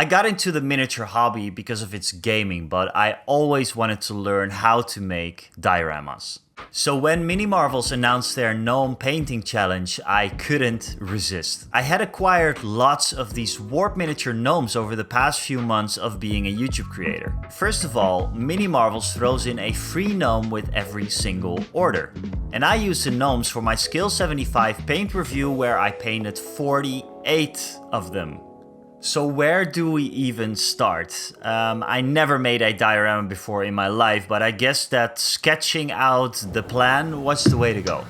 I got into the miniature hobby because of its gaming, but I always wanted to learn how to make dioramas. So when Mini Marvels announced their gnome painting challenge, I couldn't resist. I had acquired lots of these warp miniature gnomes over the past few months of being a YouTube creator. First of all, Mini Marvels throws in a free gnome with every single order. And I used the gnomes for my Skill 75 paint review where I painted 48 of them. So where do we even start? I never made a diorama before in my life, but I guess that sketching out the plan was the way to go.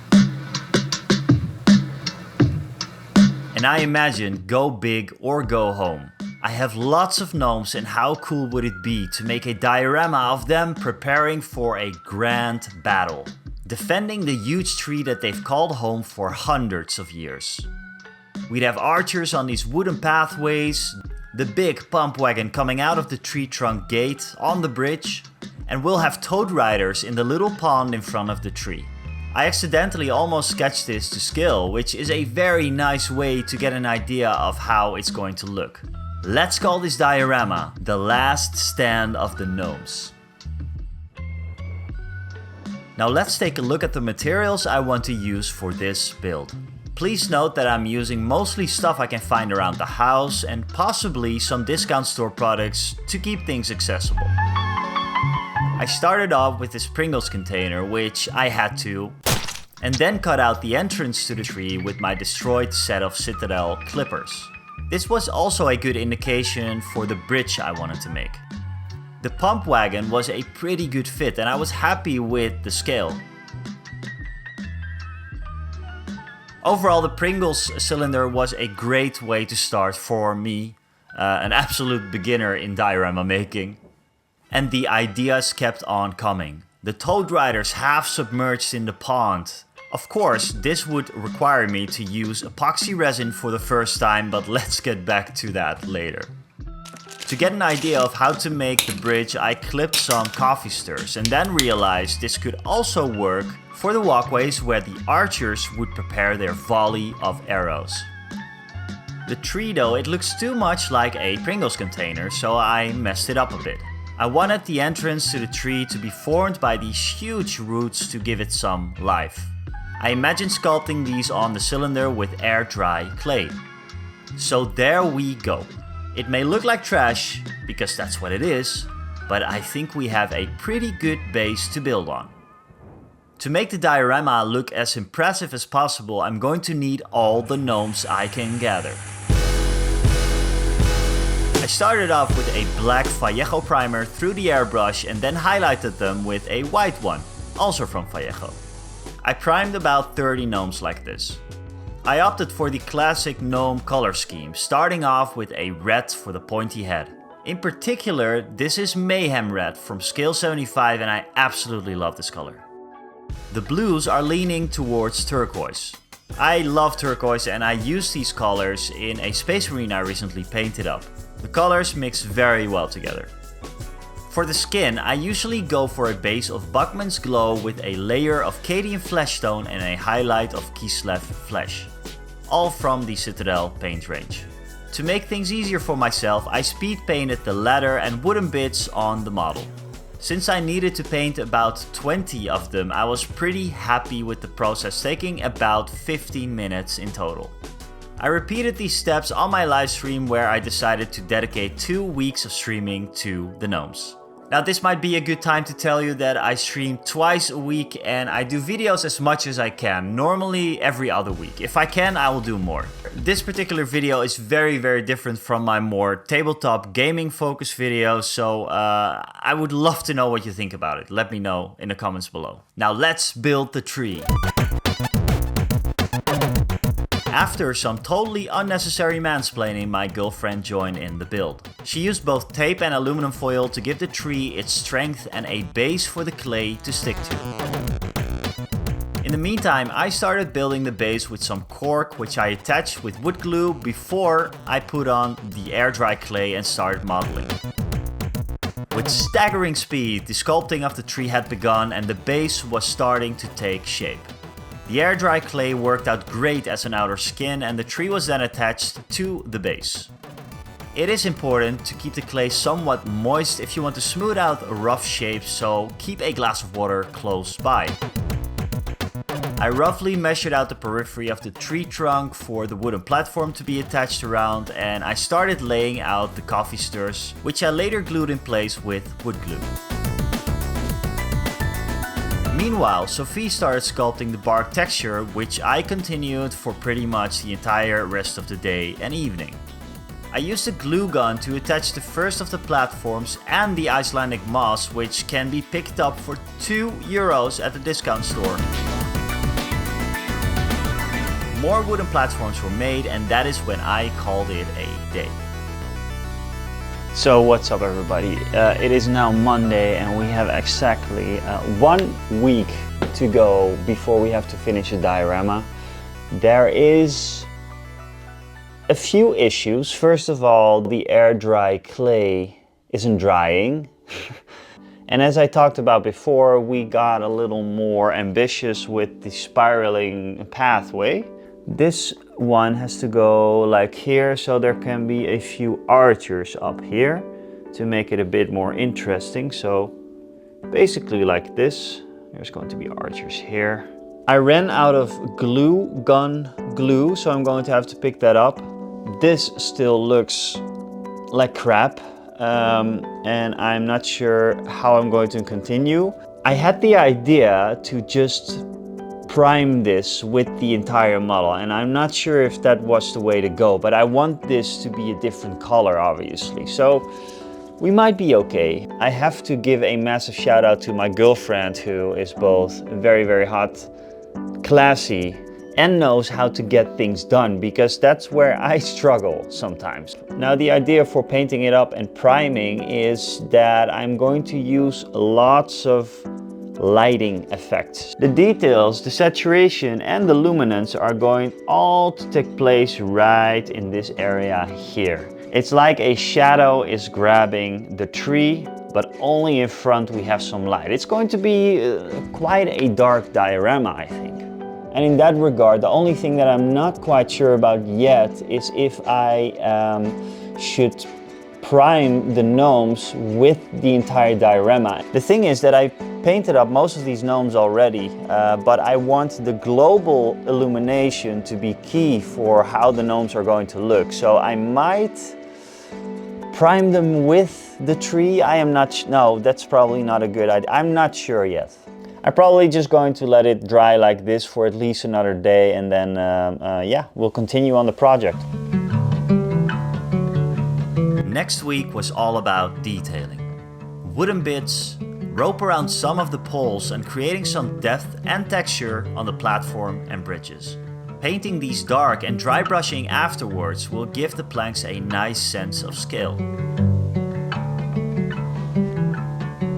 And I imagine go big or go home. I have lots of gnomes, and how cool would it be to make a diorama of them preparing for a grand battle, defending the huge tree that they've called home for hundreds of years. We'd have archers on these wooden pathways, the big pump wagon coming out of the tree trunk gate on the bridge, and we'll have toad riders in the little pond in front of the tree. I accidentally almost sketched this to scale, which is a very nice way to get an idea of how it's going to look. Let's call this diorama The Last Stand of the Gnomes. Now let's take a look at the materials I want to use for this build. Please note that I'm using mostly stuff I can find around the house and possibly some discount store products to keep things accessible. I started off with this Pringles container, which I had to, and then cut out the entrance to the tree with my destroyed set of Citadel clippers. This was also a good indication for the bridge I wanted to make. The pump wagon was a pretty good fit and I was happy with the scale. Overall, the Pringles cylinder was a great way to start for me, an absolute beginner in diorama making. And the ideas kept on coming. The toad riders half submerged in the pond. Of course, this would require me to use epoxy resin for the first time, but let's get back to that later. To get an idea of how to make the bridge, I clipped some coffee stirs and then realized this could also work for the walkways where the archers would prepare their volley of arrows. The tree though, it looks too much like a Pringles container, so I messed it up a bit. I wanted the entrance to the tree to be formed by these huge roots to give it some life. I imagined sculpting these on the cylinder with air dry clay. So there we go. It may look like trash, because that's what it is, but I think we have a pretty good base to build on. To make the diorama look as impressive as possible, I'm going to need all the gnomes I can gather. I started off with a black Vallejo primer through the airbrush and then highlighted them with a white one, also from Vallejo. I primed about 30 gnomes like this. I opted for the classic gnome color scheme, starting off with a red for the pointy head. In particular, this is Mayhem Red from Scale 75 and I absolutely love this color. The blues are leaning towards turquoise. I love turquoise and I used these colors in a Space Marine I recently painted up. The colors mix very well together. For the skin, I usually go for a base of Bachmann's Glow with a layer of Cadian Flesh Tone and a highlight of Kislev Flesh, all from the Citadel paint range. To make things easier for myself, I speed painted the leather and wooden bits on the model. Since I needed to paint about 20 of them, I was pretty happy with the process, taking about 15 minutes in total. I repeated these steps on my live stream where I decided to dedicate 2 weeks of streaming to the gnomes. Now this might be a good time to tell you that I stream twice a week and I do videos as much as I can, normally every other week. If I can, I will do more. This particular video is very different from my more tabletop gaming focused videos, so I would love to know what you think about it. Let me know in the comments below. Now let's build the tree. After some totally unnecessary mansplaining, my girlfriend joined in the build. She used both tape and aluminum foil to give the tree its strength and a base for the clay to stick to. In the meantime, I started building the base with some cork, which I attached with wood glue before I put on the air dry clay and started modeling. With staggering speed, the sculpting of the tree had begun and the base was starting to take shape. The air dry clay worked out great as an outer skin and the tree was then attached to the base. It is important to keep the clay somewhat moist if you want to smooth out rough shapes, so keep a glass of water close by. I roughly measured out the periphery of the tree trunk for the wooden platform to be attached around, and I started laying out the coffee stirrers, which I later glued in place with wood glue. Meanwhile, Sophie started sculpting the bark texture, which I continued for pretty much the entire rest of the day and evening. I used a glue gun to attach the first of the platforms and the Icelandic moss, which can be picked up for €2 at the discount store. More wooden platforms were made, and that is when I called it a day. So what's up everybody? It is now Monday and we have exactly 1 week to go before we have to finish the diorama. There is a few issues. First of all, the air dry clay isn't drying. And as I talked about before, we got a little more ambitious with the spiraling pathway. This one has to go like here, so there can be a few archers up here to make it a bit more interesting. So basically like this, there's going to be archers here. I ran out of gun glue, so I'm going to have to pick that up. This still looks like crap, and I'm not sure how I'm going to continue. I had the idea to just prime this with the entire model, and I'm not sure if that was the way to go, but I want this to be a different color obviously, so we might be okay. I have to give a massive shout out to my girlfriend, who is both very hot, classy, and knows how to get things done, because that's where I struggle sometimes. Now the idea for painting it up and priming is that I'm going to use lots of lighting effects. The details, the saturation and the luminance are going all to take place right in this area here. It's like a shadow is grabbing the tree, but only in front we have some light. It's going to be quite a dark diorama, I think. And in that regard, the only thing that I'm not quite sure about yet is if I should prime the gnomes with the entire diorama. The thing is that I painted up most of these gnomes already, but I want the global illumination to be key for how the gnomes are going to look. So I might prime them with the tree. No, that's probably not a good idea. I'm not sure yet. I'm probably just going to let it dry like this for at least another day, and then yeah, we'll continue on the project. Next week was all about detailing. Wooden bits, rope around some of the poles, and creating some depth and texture on the platform and bridges. Painting these dark and dry brushing afterwards will give the planks a nice sense of scale.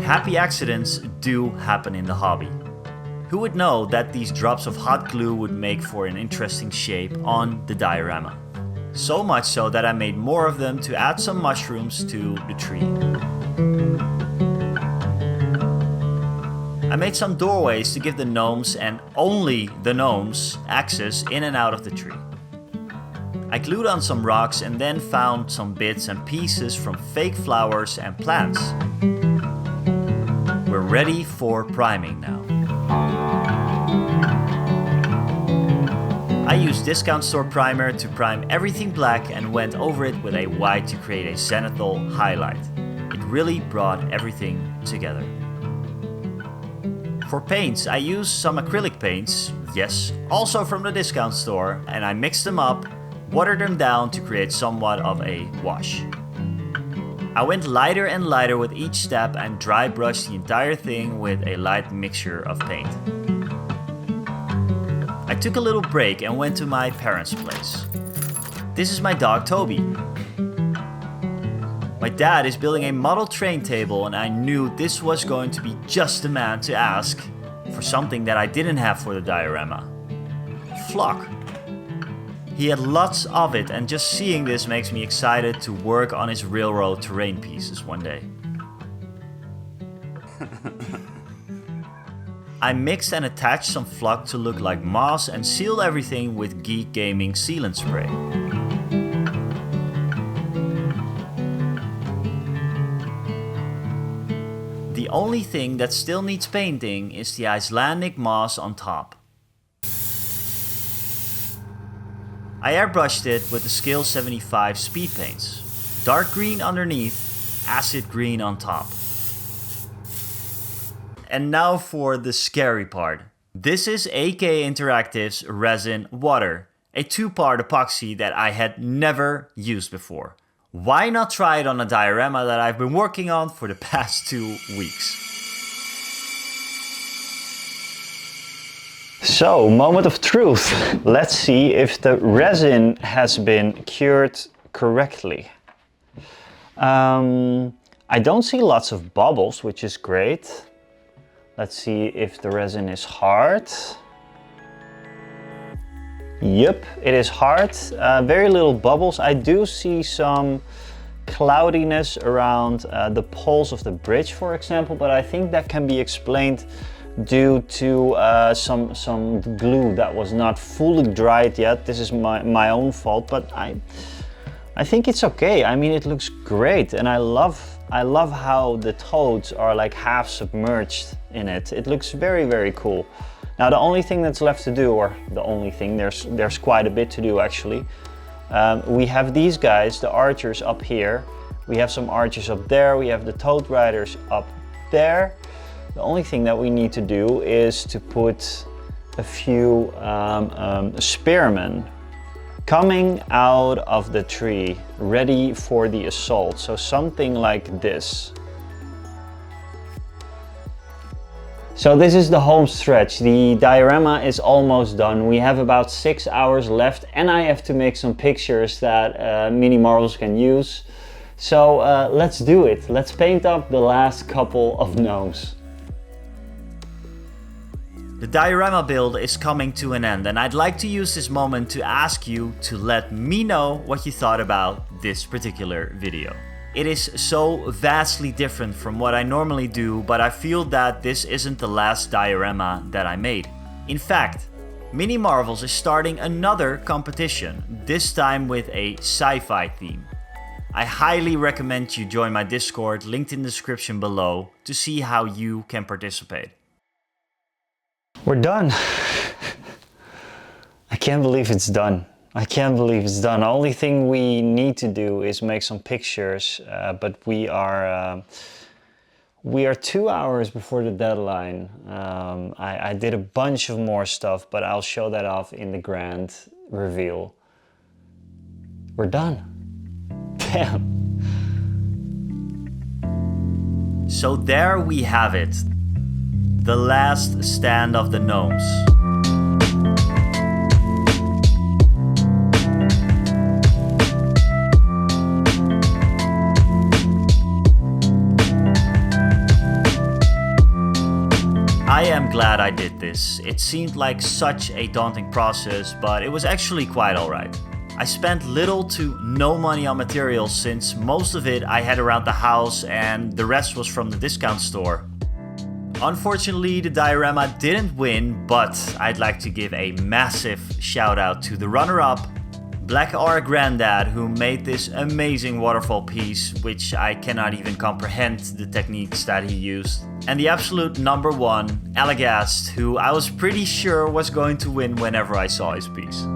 Happy accidents do happen in the hobby. Who would know that these drops of hot glue would make for an interesting shape on the diorama? So much so that I made more of them to add some mushrooms to the tree. I made some doorways to give the gnomes, and only the gnomes, access in and out of the tree. I glued on some rocks and then found some bits and pieces from fake flowers and plants. We're ready for priming now. I used discount store primer to prime everything black and went over it with a white to create a zenithal highlight. It really brought everything together. For paints, I used some acrylic paints, yes, also from the discount store, and I mixed them up, watered them down to create somewhat of a wash. I went lighter and lighter with each step and dry brushed the entire thing with a light mixture of paint. I took a little break and went to my parents' place. This is my dog Toby. My dad is building a model train table, and I knew this was going to be just the man to ask for something that I didn't have for the diorama. Flock. He had lots of it, and just seeing this makes me excited to work on his railroad terrain pieces one day. I mixed and attached some flock to look like moss and sealed everything with Geek Gaming sealant spray. The only thing that still needs painting is the Icelandic moss on top. I airbrushed it with the Scale 75 speed paints. Dark green underneath, acid green on top. And now for the scary part. This is AK Interactive's Resin Water, a 2-part epoxy that I had never used before. Why not try it on a diorama that I've been working on for the past 2 weeks? So, moment of truth. Let's see if the resin has been cured correctly. I don't see lots of bubbles, which is great. Let's see if the resin is hard. Yep, it is hard. Very little bubbles. I do see some cloudiness around the poles of the bridge, for example, but I think that can be explained due to some glue that was not fully dried yet. This is my own fault, but I think it's okay. I mean, it looks great, and I love how the toads are like half submerged in it. It looks very, very cool. Now the only thing that's left to do, or the only thing, there's quite a bit to do actually. We have these guys, the archers up here. We have some archers up there. We have the toad riders up there. The only thing that we need to do is to put a few spearmen coming out of the tree, ready for the assault. So something like this. So this is the home stretch. The diorama is almost done. We have about 6 hours left, and I have to make some pictures that Mini Marvels can use. So let's do it. Let's paint up the last couple of gnomes. The diorama build is coming to an end, and I'd like to use this moment to ask you to let me know what you thought about this particular video. It is so vastly different from what I normally do, but I feel that this isn't the last diorama that I made. In fact, Mini Marvels is starting another competition, this time with a sci-fi theme. I highly recommend you join my Discord, linked in the description below, to see how you can participate. We're done. I can't believe it's done. I can't believe it's done. The only thing we need to do is make some pictures, but we are 2 hours before the deadline. I did a bunch of more stuff, but I'll show that off in the grand reveal. We're done. Damn. So there we have it. The last stand of the gnomes. I am glad I did this. It seemed like such a daunting process, but it was actually quite alright. I spent little to no money on materials, since most of it I had around the house and the rest was from the discount store. Unfortunately, the diorama didn't win, but I'd like to give a massive shout out to the runner-up, Black R Grandad, who made this amazing waterfall piece, which I cannot even comprehend the techniques that he used. And the absolute number one, Alagast, who I was pretty sure was going to win whenever I saw his piece.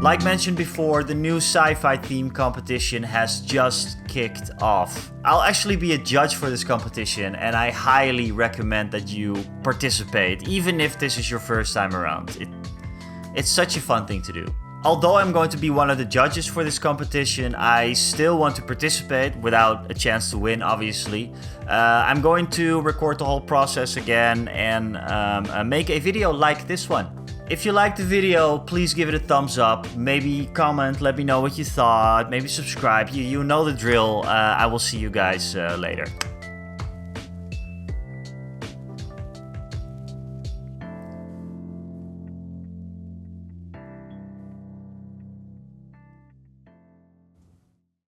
Like mentioned before, the new sci-fi theme competition has just kicked off. I'll actually be a judge for this competition, and I highly recommend that you participate, even if this is your first time around. It's such a fun thing to do. Although I'm going to be one of the judges for this competition, I still want to participate without a chance to win, obviously. I'm going to record the whole process again and make a video like this one. If you liked the video, please give it a thumbs up, maybe comment, let me know what you thought, maybe subscribe, you know the drill. I will see you guys later.